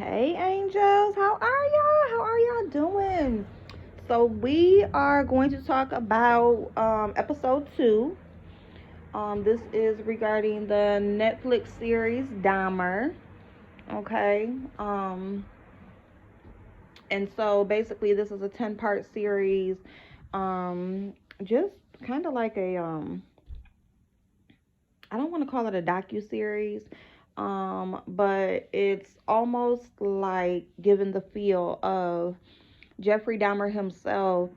Hey angels, how are y'all? How are y'all doing? So we are going to talk about episode 2. This is regarding the Netflix series Dahmer. Okay. And so basically this is a 10-part series. Just kind of like a I don't want to call it a docu-series, but it's almost like given the feel of Jeffrey Dahmer himself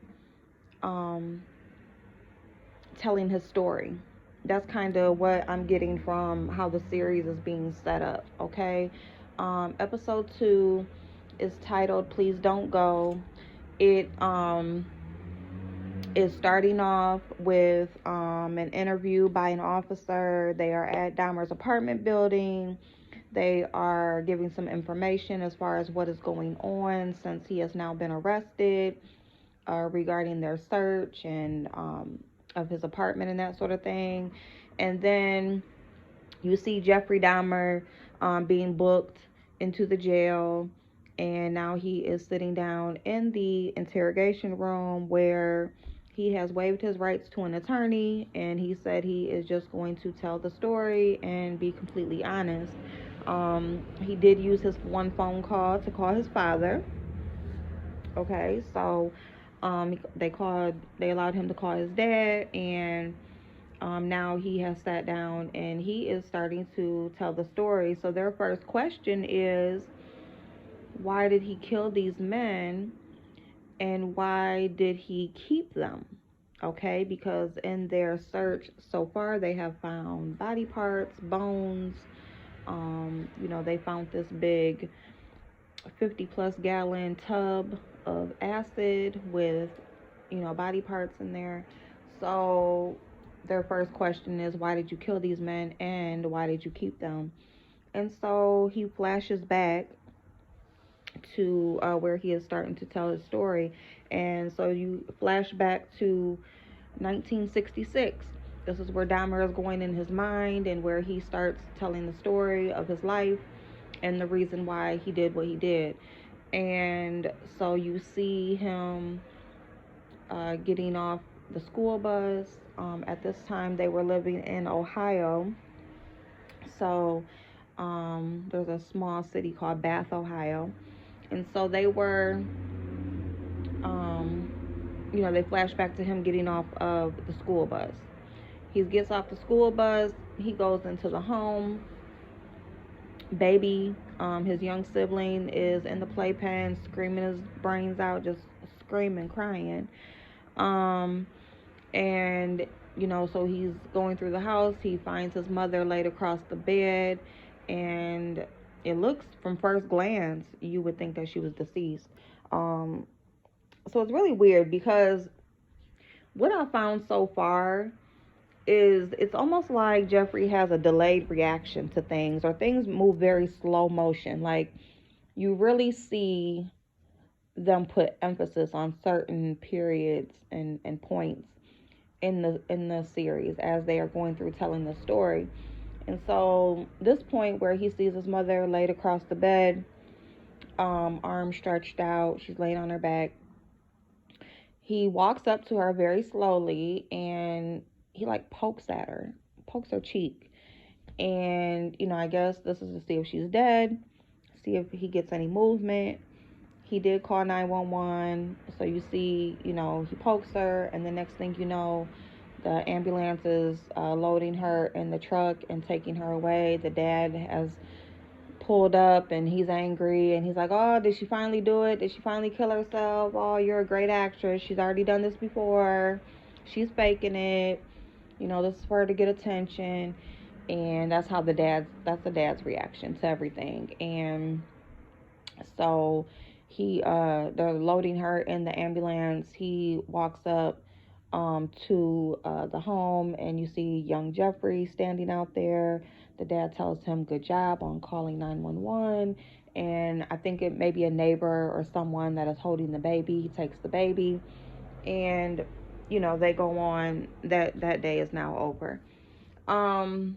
um, telling his story. That's kind of what I'm getting from how the series is being set up, okay? Episode 2 is titled Please Don't Go. It is starting off with an interview by an officer. They are at Dahmer's apartment building. They are giving some information as far as what is going on since he has now been arrested, regarding their search and of his apartment and that sort of thing. And then you see Jeffrey Dahmer being booked into the jail, and now he is sitting down in the interrogation room where he has waived his rights to an attorney, and he said he is just going to tell the story and be completely honest. He did use his one phone call to call his father. Okay, so they allowed him to call his dad, and now he has sat down and he is starting to tell the story. So their first question is, why did he kill these men, and why did he keep them? Okay, because in their search so far, they have found body parts, bones. They found this big 50 plus gallon tub of acid with, body parts in there. So their first question is, why did you kill these men and why did you keep them? And so he flashes back to where he is starting to tell his story. And so you flash back to 1966. This is where Dahmer is going in his mind and where he starts telling the story of his life and the reason why he did what he did. And so you see him getting off the school bus. At this time, they were living in Ohio. So there's a small city called Bath, Ohio. And so they were, they flash back to him getting off of the school bus. He gets off the school bus. He goes into the home. Baby, his young sibling, is in the playpen screaming his brains out, just screaming, crying. And so he's going through the house. He finds his mother laid across the bed, and it looks, from first glance, you would think that she was deceased. So it's really weird because what I found so far is it's almost like Jeffrey has a delayed reaction to things, or things move very slow motion. Like, you really see them put emphasis on certain periods and points in the series as they are going through telling the story. And so this point where he sees his mother laid across the bed, arms stretched out, she's laying on her back. He walks up to her very slowly and he pokes her cheek. And I guess this is to see if she's dead, see if he gets any movement. He did call 911. So you see, he pokes her, and the next thing you know, the ambulance is loading her in the truck and taking her away. The dad has pulled up and he's angry, and he's like, oh, did she finally do it? Did she finally kill herself? Oh, you're a great actress. She's already done this before. She's faking it. This is for her to get attention. And that's the dad's reaction to everything. And so they're loading her in the ambulance. He walks up to the home, and you see young Jeffrey standing out there. The dad tells him good job on calling 911, and I think it may be a neighbor or someone that is holding the baby. He takes the baby, and they go on. That day is now over. And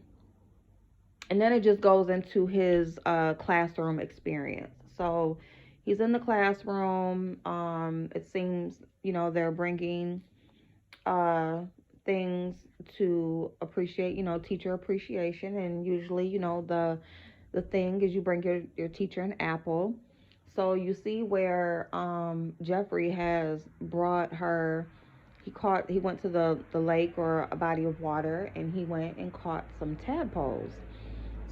then it just goes into his classroom experience. So he's in the classroom. It seems, they're bringing uh, things to appreciate, teacher appreciation. And usually, the thing is you bring your teacher an apple. So you see where Jeffrey has brought her. He went to the lake or a body of water, and he went and caught some tadpoles.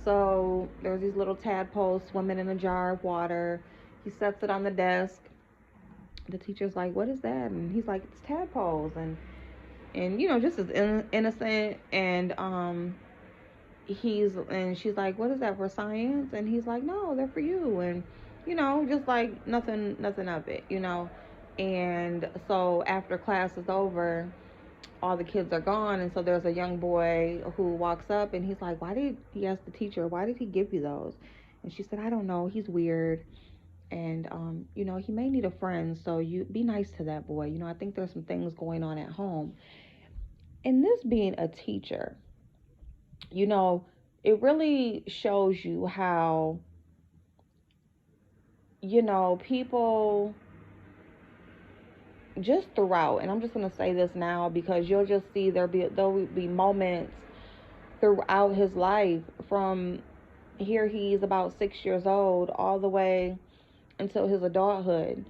So there's these little tadpoles swimming in a jar of water. He sets it on the desk. The teacher's like, "What is that?" And he's like, "It's tadpoles." And just as innocent. And she's like, "What is that, for science?" And he's like, "No, they're for you." And just like nothing of it. And so after class is over, all the kids are gone, and so there's a young boy who walks up, and he's like, he asked the teacher, "Why did he give you those?" And she said, "I don't know, he's weird, and he may need a friend, so you be nice to that boy. I think there's some things going on at home." And this being a teacher, it really shows you how, people just throughout, and I'm just going to say this now, because you'll just see there'll be moments throughout his life, from here he's about 6 years old all the way until his adulthood,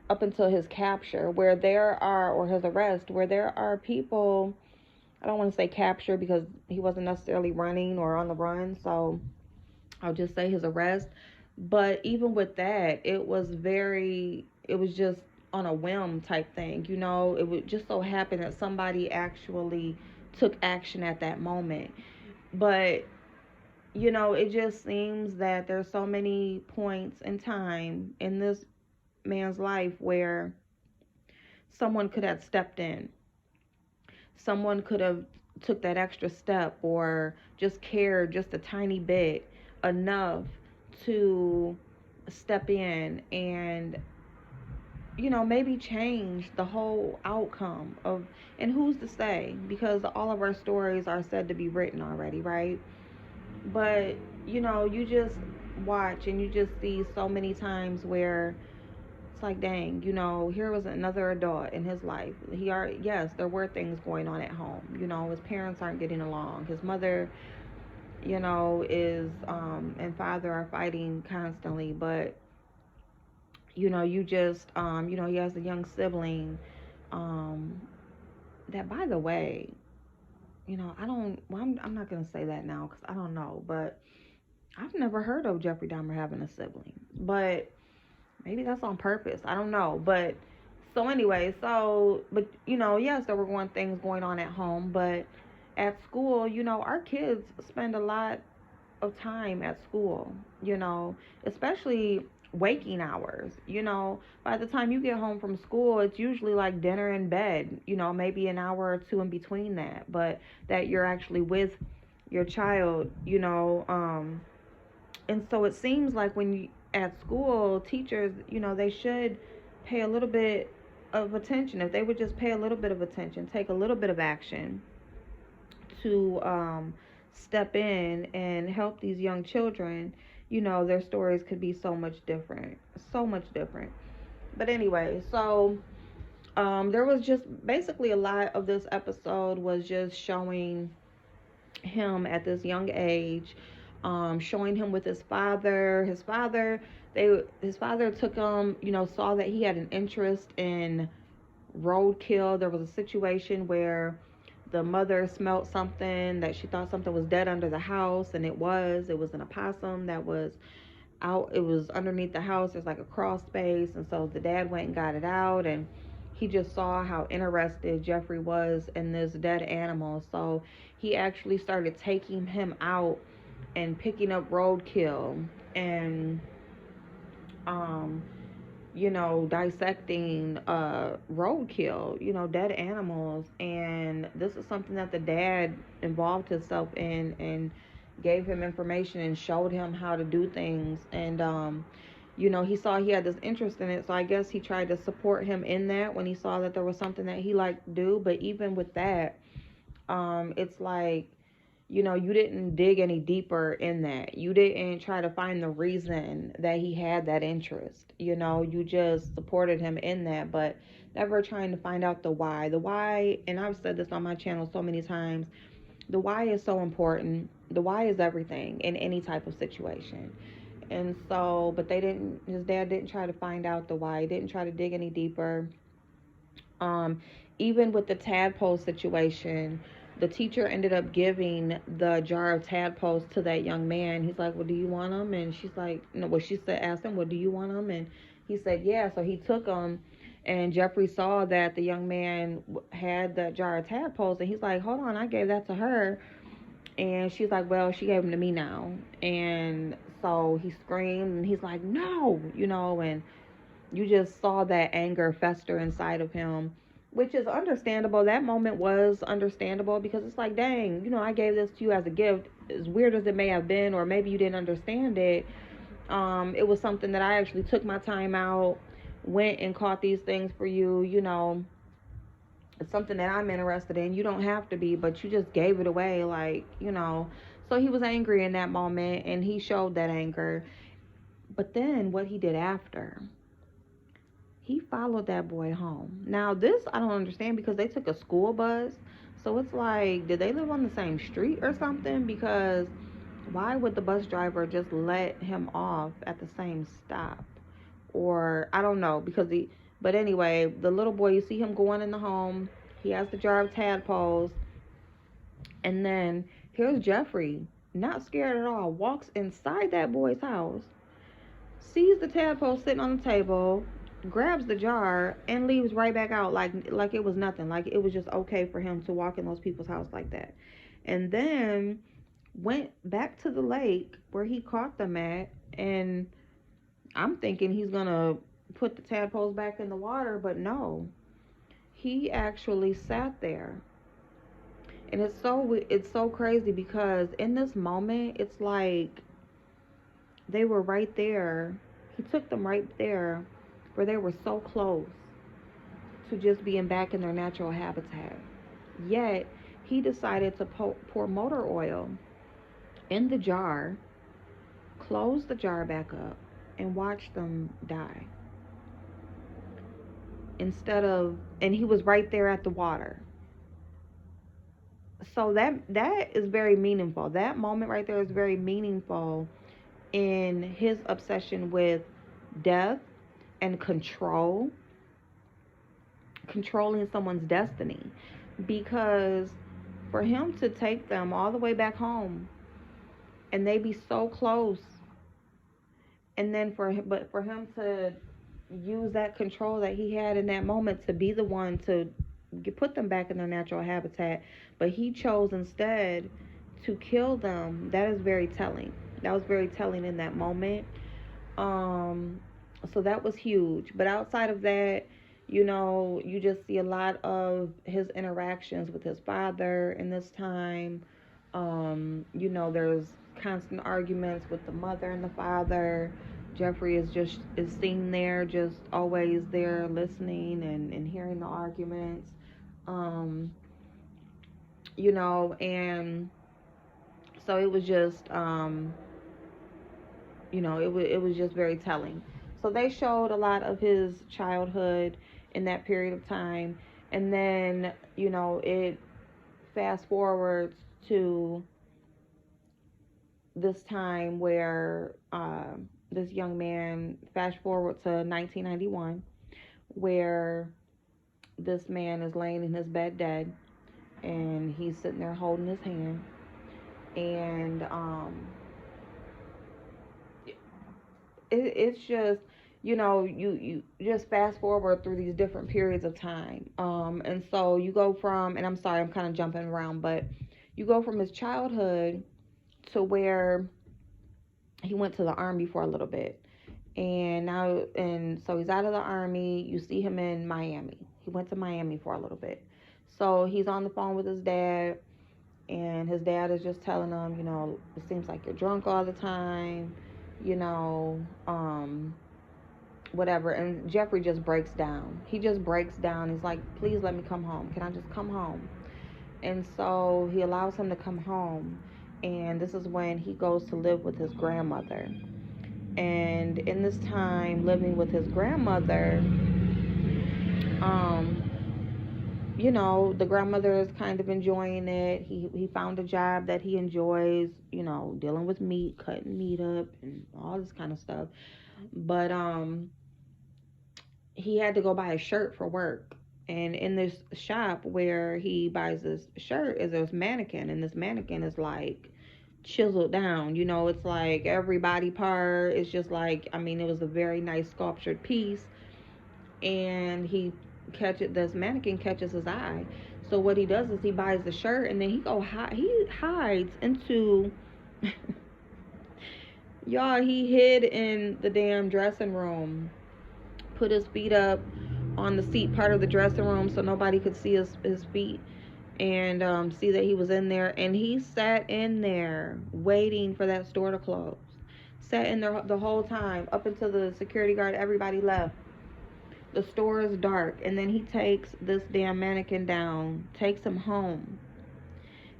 up until his capture, or his arrest, where there are people, I don't want to say capture because he wasn't necessarily running or on the run, so I'll just say his arrest. But even with that, it was just on a whim type thing. It would just so happen that somebody actually took action at that moment. But, it just seems that there's so many points in time in this man's life where someone could have stepped in. Someone could have took that extra step, or just cared just a tiny bit enough to step in and maybe change the whole outcome of. And who's to say, because all of our stories are said to be written already, right? But you just watch and you just see so many times where it's like, dang, here was another adult in his life. Yes, there were things going on at home. His parents aren't getting along. His mother, is and father are fighting constantly. But you just he has a young sibling. That, by the way, I don't. Well, I'm not gonna say that now because I don't know. But I've never heard of Jeffrey Dahmer having a sibling. But maybe that's on purpose. I don't know. But so anyway, but yes, there were things going on at home, but at school, our kids spend a lot of time at school, especially waking hours. By the time you get home from school, it's usually like dinner and bed, maybe an hour or two in between that, but that you're actually with your child. And so it seems like when you at school, teachers, they should pay a little bit of attention. If they would just pay a little bit of attention, take a little bit of action to step in and help these young children, their stories could be so much different. So much different. But anyway, so there was just basically a lot of this episode was just showing him at this young age, showing him with his father. His father took him, saw that he had an interest in roadkill. There was a situation where the mother smelled something, that she thought something was dead under the house, and it was an opossum that was out. It was underneath the house. There's like a crawl space, and so the dad went and got it out, and he just saw how interested Jeffrey was in this dead animal. So he actually started taking him out and picking up roadkill and dissecting roadkill, dead animals. And this is something that the dad involved himself in and gave him information and showed him how to do things. And he saw he had this interest in it, so I guess he tried to support him in that when he saw that there was something that he liked to do. But even with that, it's like You didn't dig any deeper in that. You didn't try to find the reason that he had that interest. You just supported him in that, but never trying to find out the why. The why, and I've said this on my channel so many times, the why is so important. The why is everything in any type of situation. And so, but his dad didn't try to find out the why, he didn't try to dig any deeper. Um, Even with the tadpole situation, the teacher ended up giving the jar of tadpoles to that young man. He's like, "Well, do you want them?" And she's like, "No." Well, she said, asked him, "Well, do you want them?" And he said, "Yeah." So he took them, and Jeffrey saw that the young man had the jar of tadpoles, and he's like, "Hold on, I gave that to her." And she's like, "Well, she gave them to me now." And so he screamed, and he's like, "No," and you just saw that anger fester inside of him, which is understandable. That moment was understandable because it's like, dang, I gave this to you as a gift. As weird as it may have been, or maybe you didn't understand it, it was something that I actually took my time out, went and caught these things for you. It's something that I'm interested in. You don't have to be, but you just gave it away, So he was angry in that moment, and he showed that anger. But then what he did after, he followed that boy home. Now, this I don't understand because they took a school bus. So it's like, did they live on the same street or something? Because why would the bus driver just let him off at the same stop? Or I don't know, but anyway, the little boy, you see him going in the home. He has the jar of tadpoles. And then here's Jeffrey, not scared at all, walks inside that boy's house, sees the tadpole sitting on the table, grabs the jar, and leaves right back out like it was nothing. Like it was just okay for him to walk in those people's house like that. And then went back to the lake where he caught them at, and I'm thinking he's gonna put the tadpoles back in the water, but no. He actually sat there. And it's so crazy because in this moment it's like they were right there. He took them right there where they were so close to just being back in their natural habitat. Yet, he decided to pour motor oil in the jar, close the jar back up, and watch them die. And he was right there at the water. So that is very meaningful. That moment right there is very meaningful in his obsession with death and controlling someone's destiny, because for him to take them all the way back home and they be so close, and then for him to use that control that he had in that moment to be the one to put them back in their natural habitat, but he chose instead to kill them. That is very telling. That was very telling in that moment. So that was huge. But outside of that, you just see a lot of his interactions with his father in this time. There's constant arguments with the mother and the father. Jeffrey is seen there, just always there listening and hearing the arguments. Um, and so it was just it was just very telling. So they showed a lot of his childhood in that period of time, and then it fast forwards to this time where this young man, fast forward to 1991, where this man is laying in his bed dead, and he's sitting there holding his hand, and it's just you just fast forward through these different periods of time, and so you go from, and I'm sorry, I'm kind of jumping around, but you go from his childhood to where he went to the army for a little bit, and so he's out of the army. You see him in Miami. He went to Miami for a little bit. So he's on the phone with his dad, and his dad is just telling him, it seems like you're drunk all the time, you know, whatever. And Jeffrey just breaks down. He just breaks down. He's like, please let me come home. Can I just come home? And so he allows him to come home. And this is when he goes to live with his grandmother. And in this time living with his grandmother, um, the grandmother is kind of enjoying it. He found a job that he enjoys, dealing with meat, cutting meat up and all this kind of stuff. But he had to go buy a shirt for work. And in this shop where he buys this shirt is this mannequin, and this mannequin is like chiseled down. It's like every body part is just like, it was a very nice sculptured piece. And this mannequin catches his eye. So what he does is he buys the shirt, and then he hides into y'all, he hid in the damn dressing room, put his feet up on the seat part of the dressing room so nobody could see his feet, and see that he was in there. And he sat in there waiting for that store to close. Sat in there the whole time up until the security guard, everybody left. The store is dark, and then he takes this damn mannequin down, takes him home.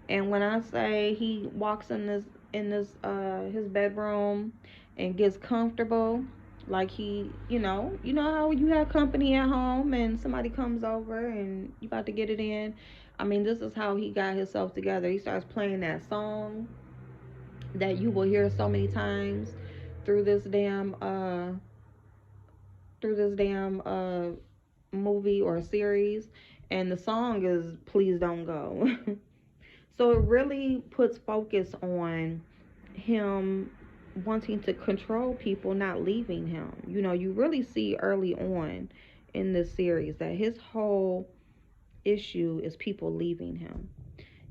And when I say he walks in this his bedroom and gets comfortable, like how you have company at home and somebody comes over and you about to get it in. This is how he got himself together. He starts playing that song that you will hear so many times through this damn movie or series, and the song is "Please Don't Go." So it really puts focus on him wanting to control people not leaving him. You really see early on in this series that his whole issue is people leaving him.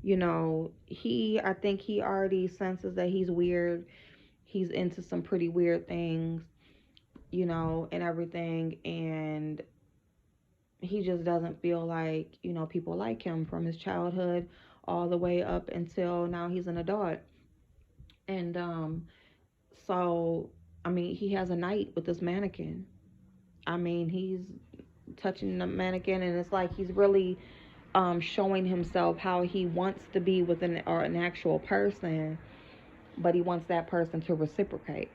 I think he already senses that he's weird. He's into some pretty weird things, and everything. And he just doesn't feel like, people like him from his childhood all the way up until now he's an adult. And so he has a night with this mannequin. He's touching the mannequin, and it's like he's really showing himself how he wants to be with an actual person, but he wants that person to reciprocate,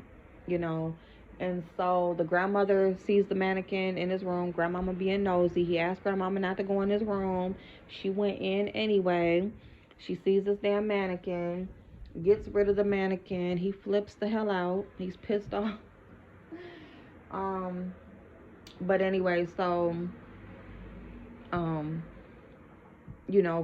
you know. And so the grandmother sees the mannequin in his room. Grandmama being nosy. He asked grandmama not to go in his room. She went in anyway. She sees this damn mannequin, gets rid of the mannequin. He flips the hell out. He's pissed off. But anyway, so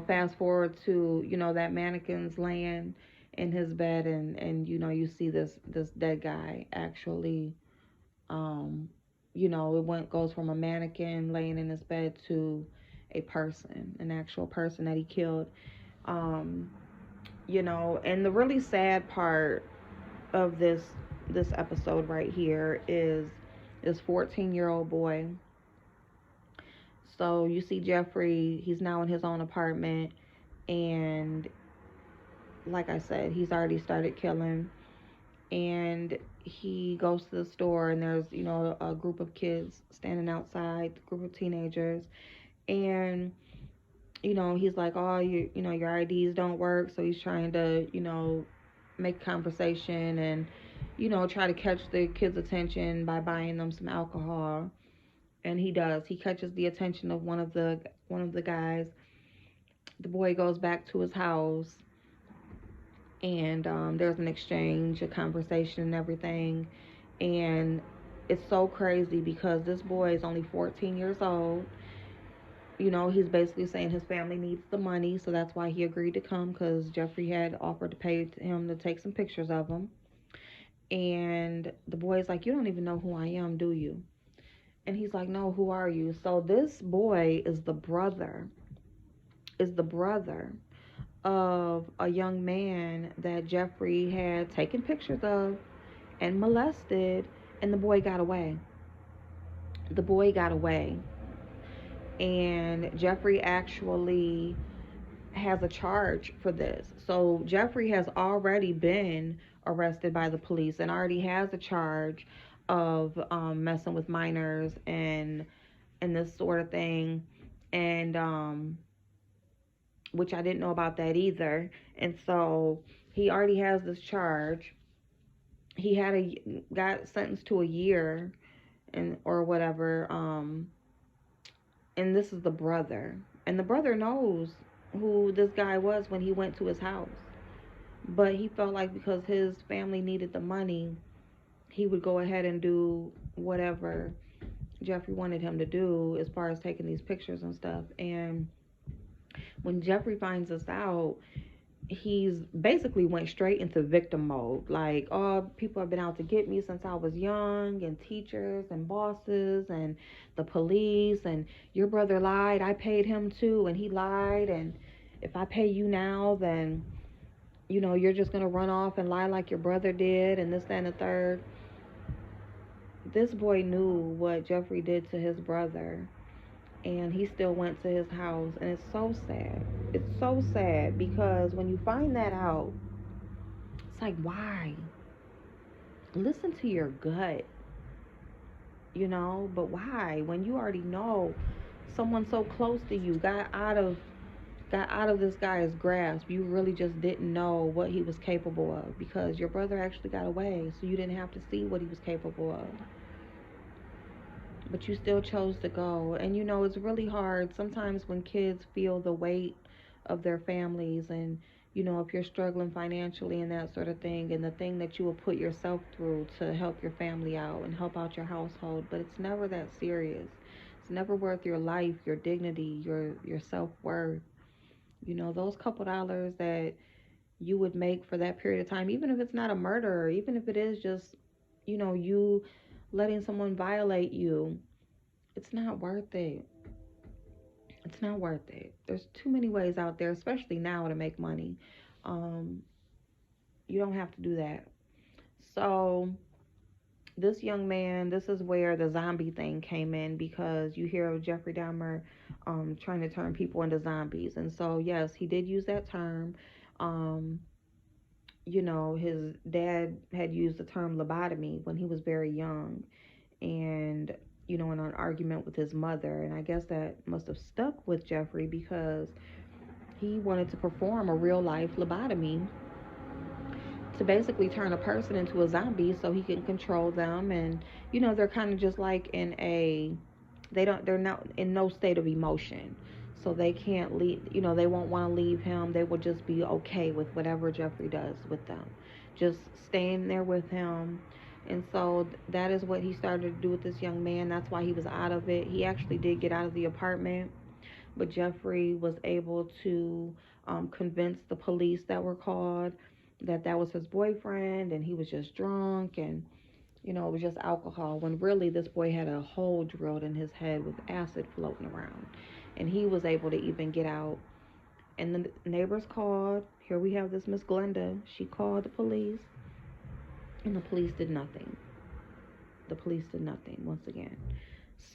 fast forward to, that mannequin's laying in his bed, and you see this dead guy actually, it goes from a mannequin laying in his bed to a person, an actual person that he killed. And the really sad part of this episode right here is this 14-year-old boy. So you see Jeffrey, he's now in his own apartment, and like I said, he's already started killing. And he goes to the store, and there's, a group of kids standing outside, a group of teenagers. And, he's like, oh, your IDs don't work. So he's trying to, make conversation and, try to catch the kids' attention by buying them some alcohol. And he does. He catches the attention of one of the guys. The boy goes back to his house, and there's an exchange, a conversation, and everything. And it's so crazy because this boy is only 14 years old. He's basically saying his family needs the money, so that's why he agreed to come, because Jeffrey had offered to pay him to take some pictures of him. And the boy's like, you don't even know who I am, do you? And he's like, no, who are you? So this boy is the brother of a young man that Jeffrey had taken pictures of and molested, and the boy got away. And Jeffrey actually has a charge for this. So Jeffrey has already been arrested by the police and already has a charge of messing with minors and this sort of thing. And which I didn't know about that either. And so he already has this charge. He got sentenced to a year and or whatever. And this is the brother, and the brother knows who this guy was when he went to his house. But he felt like because his family needed the money, he would go ahead and do whatever Jeffrey wanted him to do as far as taking these pictures and stuff. And when Jeffrey finds this out, he's basically went straight into victim mode. Like, oh, people have been out to get me since I was young, and teachers and bosses and the police, and your brother lied, I paid him too, and he lied, and if I pay you now, then you're just gonna run off and lie like your brother did, and this, that, and the third. This boy knew what Jeffrey did to his brother, and he still went to his house. And it's so sad. It's so sad because when you find that out, it's like, why? Listen to your gut, but why? When you already know someone so close to you got out of this guy's grasp, you really just didn't know what he was capable of, because your brother actually got away, so you didn't have to see what he was capable of. But you still chose to go. And it's really hard sometimes when kids feel the weight of their families, and if you're struggling financially and that sort of thing, and the thing that you will put yourself through to help your family out and help out your household, but it's never that serious. It's never worth your life, your dignity, your self-worth. Those couple dollars that you would make for that period of time, even if it's not a murder, even if it is just you letting someone violate you, it's not worth it. It's not worth it. There's too many ways out there, especially now, to make money. You don't have to do that. So this young man, this is where the zombie thing came in, because you hear of Jeffrey Dahmer trying to turn people into zombies. And so, yes, he did use that term. His dad had used the term lobotomy when he was very young, and in an argument with his mother. And I guess that must have stuck with Jeffrey, because he wanted to perform a real life lobotomy to basically turn a person into a zombie so he can control them. And they're kind of just like they're not in no state of emotion, so they can't leave. They won't want to leave him. They will just be okay with whatever Jeffrey does with them, just staying there with him. And so that is what he started to do with this young man. That's why he was out of it. He actually did get out of the apartment, but Jeffrey was able to convince the police that were called that was his boyfriend, and he was just drunk, and it was just alcohol, when really this boy had a hole drilled in his head with acid floating around. And he was able to even get out. And the neighbors called. Here we have this Miss Glenda. She called the police, and the police did nothing. The police did nothing once again.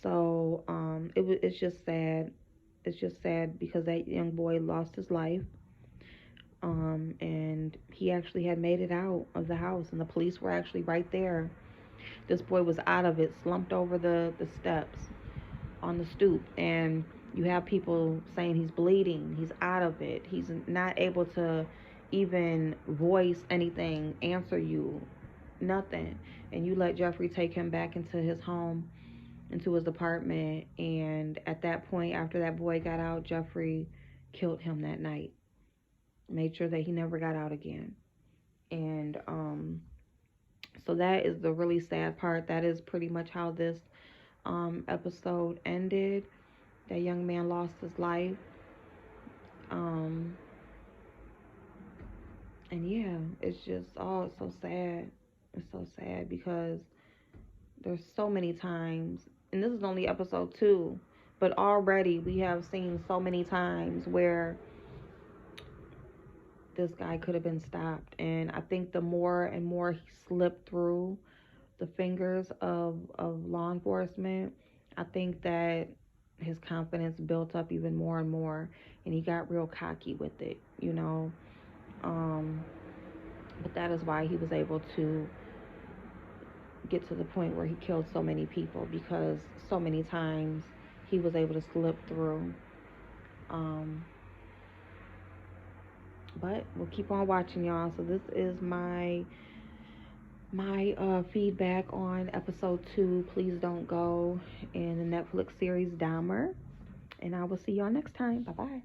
So it's just sad. It's just sad because that young boy lost his life. And he actually had made it out of the house, and the police were actually right there. This boy was out of it, slumped over the steps on the stoop, and you have people saying he's bleeding, he's out of it, he's not able to even voice anything, answer you, nothing. And you let Jeffrey take him back into his home, into his apartment, and at that point, after that boy got out, Jeffrey killed him that night, made sure that he never got out again. And so that is the really sad part. That is pretty much how this episode ended. That young man lost his life. And yeah, it's just, it's so sad. It's so sad because there's so many times, and this is only episode 2, but already we have seen so many times where this guy could have been stopped. And I think the more and more he slipped through the fingers of law enforcement, I think that his confidence built up even more and more, and he got real cocky with it, but that is why he was able to get to the point where he killed so many people, because so many times he was able to slip through. But we'll keep on watching, y'all. So this is my feedback on episode 2, Please Don't Go, in the Netflix series Dahmer. And I will see y'all next time. Bye bye.